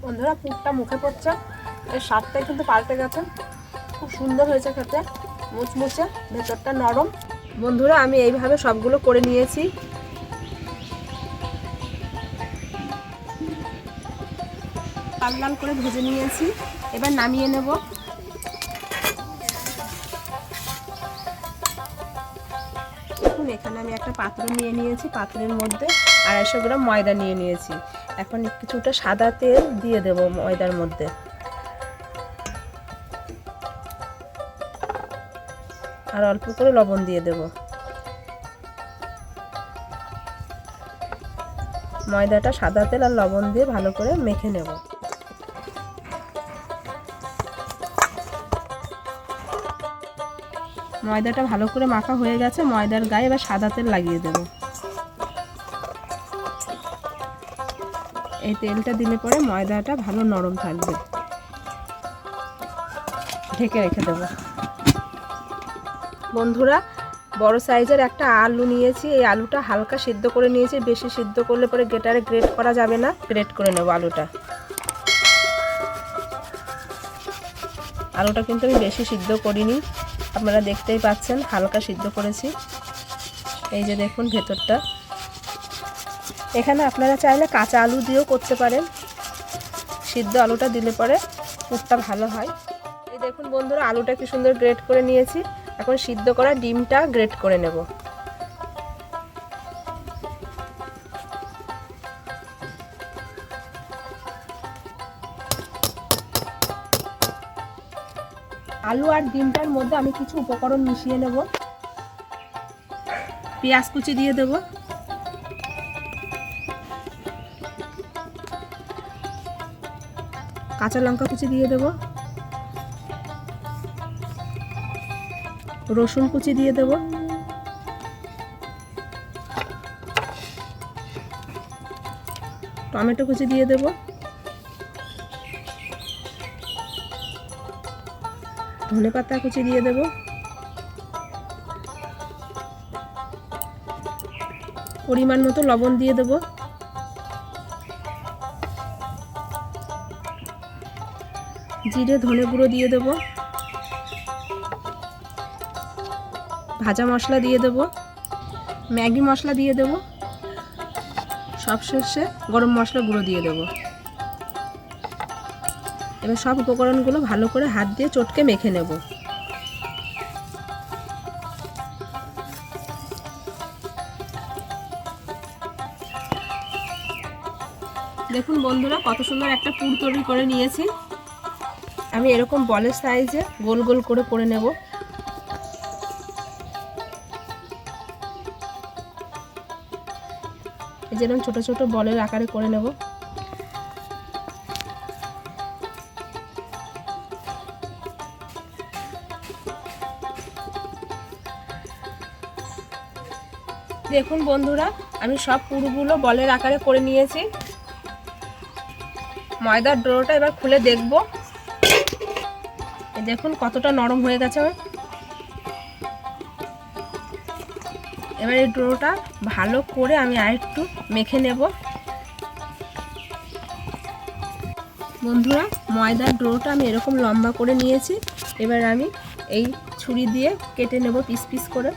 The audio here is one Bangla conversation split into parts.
বন্ধুরা পুরটা মুখে পড়ছে, এর স্বাদটাই কিন্তু পাল্টে গেছে। খুব সুন্দর হয়েছে খেতে, মুচমুচে, ভেতরটা নরম। বন্ধুরা আমি এইভাবে সবগুলো করে নিয়েছি। লাল লাল করে ভেজে নিয়েছি, এবার নামিয়ে নেব। দেখুন এখানে আমি একটা পাত্র নিয়ে নিয়েছি, পাত্রের মধ্যে 250 গ্রাম ময়দা নিয়ে নিয়েছি। এখন কিছুটা সাদা তেল দিয়ে দেব ময়দার মধ্যে। আর অল্প করে লবণ দিয়ে দেব। ময়দাটা সাদা তেল আর লবণ দিয়ে ভালো করে মেখে নেব। ময়দাটা ভালো করে মাখা হয়ে গেছে, ময়দার গায়ে এবার সাদা তেল লাগিয়ে দেব। এই তেলটা দিলে পরে ময়দাটা ভালো নরম থাকবে। ঢেকে রেখে দেব। বন্ধুরা বড় সাইজের একটা আলু নিয়েছি, এই আলুটা হালকা সিদ্ধ করে নিয়েছি, বেশি সিদ্ধ করলে পরে গ্রেটারে গ্রেট করা যাবে না। গ্রেট করে নেব আলুটা। আলুটা কিন্তু আমি বেশি সিদ্ধ করিনি, আপনারা দেখতেই পাচ্ছেন হালকা সিদ্ধ করেছি। এই যে দেখুন ভেতরটা। এখানে আপনারা চাইলে কাঁচা আলু দিয়েও করতে পারেন, সিদ্ধ আলুটা দিলে পরে পুরটা ভালো হয়। এই দেখুন বন্ধুরা আলুটা কি সুন্দর গ্রেট করে নিয়েছি। এখন সিদ্ধ করা ডিমটা গ্রেট করে নেব। আলু আর ডিমটার মধ্যে আমি কিছু উপকরণ মিশিয়ে নেব। পেঁয়াজ কুচি দিয়ে দেব, কাঁচা লঙ্কা কুচি দিয়ে দেব, রসুন কুচি দিয়ে দেব, টমেটো কুচি দিয়ে দেব, ধনেপাতা কুচি দিয়ে দেব, পরিমাণ মতো লবণ দিয়ে দেব, জিরে ধনে গুঁড়ো দিয়ে দেব, ভাজা মশলা দিয়ে দেব, ম্যাগি মশলা দিয়ে দেব, সবশেষে গরম মশলা গুঁড়ো দিয়ে দেব। এবার সব উপকরণগুলো ভালো করে হাত দিয়ে চটকে মেখে নেব। দেখুন বন্ধুরা কত সুন্দর একটা পুর তৈরি করে নিয়েছি। আমি এরকম বলের সাইজে গোল গোল করে নেব। এই যেরকম ছোট ছোট বলের আকারে করে নেব। দেখুন বন্ধুরা আমি সব পুরগুলো বলের আকারে করে নিয়েছি। ময়দার ডোটা এবার খুলে দেখব। দেখুন কতটা নরম হয়ে গেছে। এবার এই ডোটা ভালো করে আমি আরেকটু মেখে নেব। বন্ধুরা ময়দার ডোটা আমি এরকম লম্বা করে নিয়েছি। এবার আমি এই ছুরি দিয়ে কেটে নেব পিস পিস করে।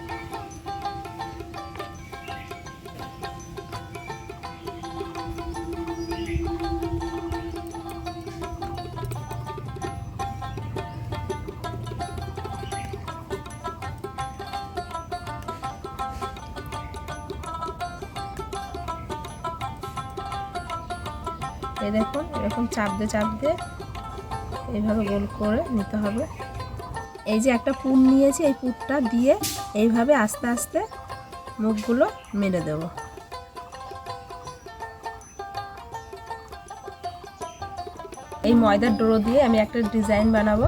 এই দেখুন এরকম চাপ দিয়ে এইভাবে গোল করে নিতে হবে। এই যে একটা পুর নিয়েছি, এই পুরটা দিয়ে এইভাবে আস্তে আস্তে মুখগুলো মেরে দেব। এই ময়দার ডো দিয়ে আমি একটা ডিজাইন বানাবো।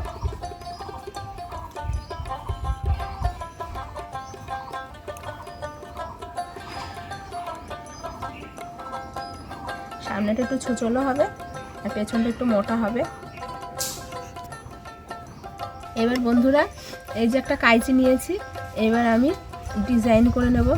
সামনেটা একটু ছোচলো হবে আর পেছনটা একটু মোটা হবে। এবার বন্ধুরা এই যে একটা কাঁচি নিয়েছি, এবার আমি ডিজাইন করে নেব।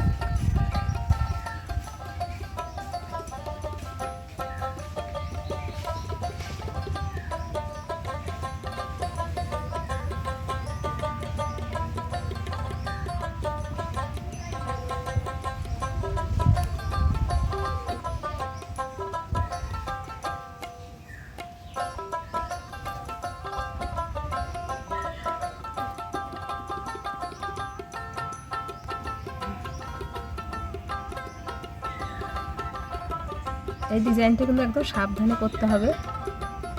এই ডিজাইনটা কিন্তু একদম সাবধানে করতে হবে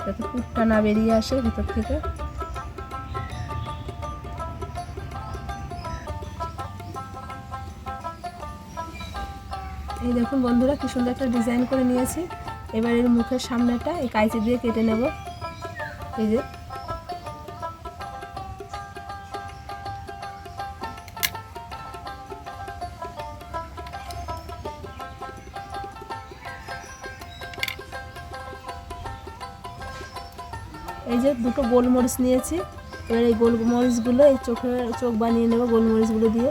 যাতে পুরটা না বেরিয়ে আসে ভিতর থেকে। এই দেখুন বন্ধুরা কি সুন্দর একটা ডিজাইন করে নিয়েছি। এবার এর মুখের সামনেটা এই কাঁচি দিয়ে কেটে নেব। এই যে দুটো গোলমরিচ নিয়েছি। এবার এই গোলমরিচগুলো এই চোখ বানিয়ে নেব গোলমরিচগুলো দিয়ে।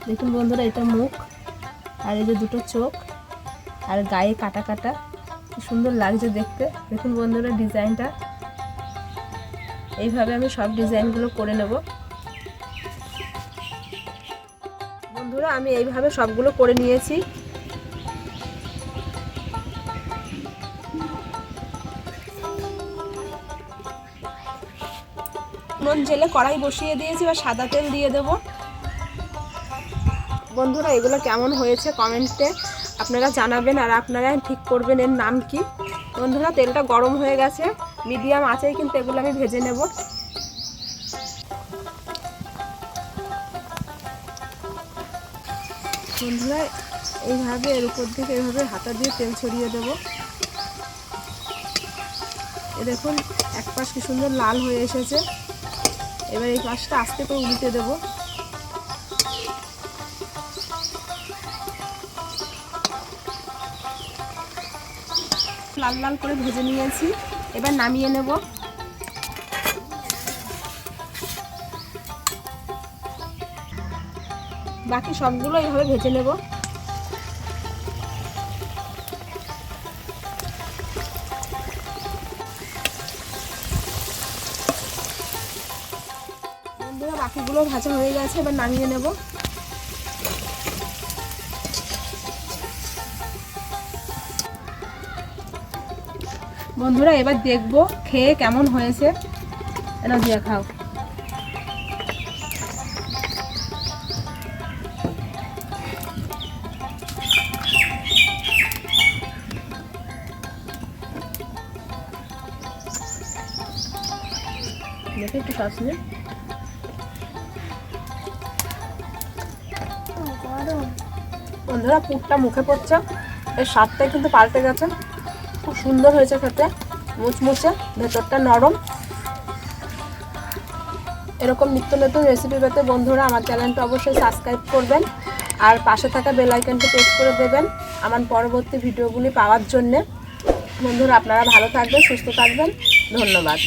দেখুন বন্ধুরা এটা মুখ, আর এই যে দুটো চোখ, আর গায়ে কাটা কাটা, কি সুন্দর লাগছে দেখতে। দেখুন বন্ধুরা ডিজাইনটা, এইভাবে আমি সব ডিজাইনগুলো করে নেব। বন্ধুরা আমি এইভাবে সবগুলো করে নিয়েছি। নুন জেলে কড়াই বসিয়ে দিয়েছি, বা সাদা তেল দিয়ে দেব। বন্ধুরা এগুলো কেমন হয়েছে কমেন্টে আপনারা জানাবেন, আর আপনারা ঠিক করবেন এর নাম কি। বন্ধুরা তেলটা গরম হয়ে গেছে, মিডিয়াম আঁচেই কিন্তু এগুলো আমি ভেজে নেব। বন্ধুরা এইভাবে এর উপর দিকে এইভাবে হাতা দিয়ে তেল ছড়িয়ে দেব। দেখুন এক পাশ কি সুন্দর লাল হয়ে এসেছে। এবার এই পাশটা আস্তে করে উল্টে দেব। লাল লাল করে ভেজে নিয়েছি, এবার নামিয়ে নেব। বাকি সবগুলো এইভাবে ভেজে নেব। বন্ধুরা বাকিগুলো ভাজা হয়ে গেছে, এবার নামিয়ে নেব। বন্ধুরা এবার দেখবো খেয়ে কেমন হয়েছে। এটা দিয়ে খাও। দেখে একটু সস নিয়ে। বন্ধুরা পুরটা মুখে পড়ছে, এর স্বাদটাই কিন্তু পাল্টে গেছে। খুব সুন্দর হয়েছে খেতে, মুচমুচে, ভেতরটা নরম। এরকম নিত্য নতুন রেসিপি পেতে বন্ধুরা আমার চ্যানেলটা অবশ্যই সাবস্ক্রাইব করবেন, আর পাশে থাকা বেল আইকনটা প্রেস করে দেবেন আমার পরবর্তী ভিডিওগুলি পাওয়ার জন্যে। বন্ধুরা আপনারা ভালো থাকবেন, সুস্থ থাকবেন, ধন্যবাদ।